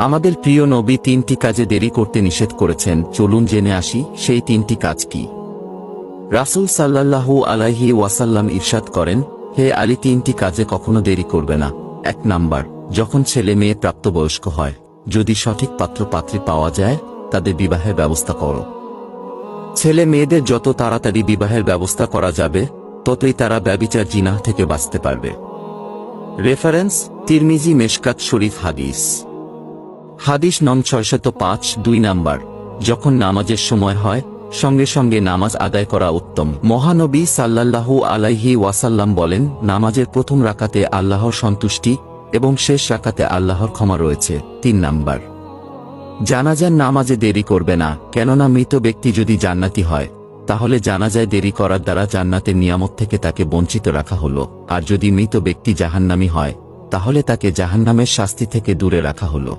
আমাদের প্রিয় নবী তিনটি কাজে দেরি করতে নিষেধ করেছেন, চলুন জেনে আসি সেই তিনটি কাজ কি। রাসূল সাল্লাল্লাহু আলাইহি ওয়াসাল্লাম ইরশাদ করেন, হে আলী, তিনটি কাজে কখনো দেরি করবে না। 1 নাম্বার, যখন ছেলে মেয়ে প্রাপ্তবয়স্ক হয়, যদি সঠিক পাত্র পাত্রী পাওয়া যায়, তাদের বিবাহের ব্যবস্থা করো। ছেলে মেয়েদের যত তাড়াতাড়ি বিবাহের ব্যবস্থা করা যাবে, ততই তারা ব্যভিচার জিনাহ থেকে বাঁচতে পারবে। রেফারেন্স: তিরমিজি মেশকাত শরীফ হাদিস। হাদিস নং 605। 2 নাম্বার, যখন নামাজের সময় হয়, সঙ্গে সঙ্গে নামাজ আদায় করা উত্তম। মহানবী সাল্লাল্লাহু আলাইহি ওয়াসাল্লাম বলেন, নামাজের প্রথম রাকাতে আল্লাহর সন্তুষ্টি এবং শেষ রাকাতে আল্লাহর ক্ষমা রয়েছে। 3 নাম্বার, জানাজার নামাজে দেরি করবে না, কেননা মৃত ব্যক্তি যদি জান্নাতি হয়, তাহলে জানাজায় দেরি করার দ্বারা জান্নাতের নিয়ামত থেকে তাকে বঞ্চিত রাখা হলো, আর যদি মৃত ব্যক্তি জাহান্নামী হয়, তাহলে তাকে জাহান্নামের শাস্তি থেকে দূরে রাখা হলো।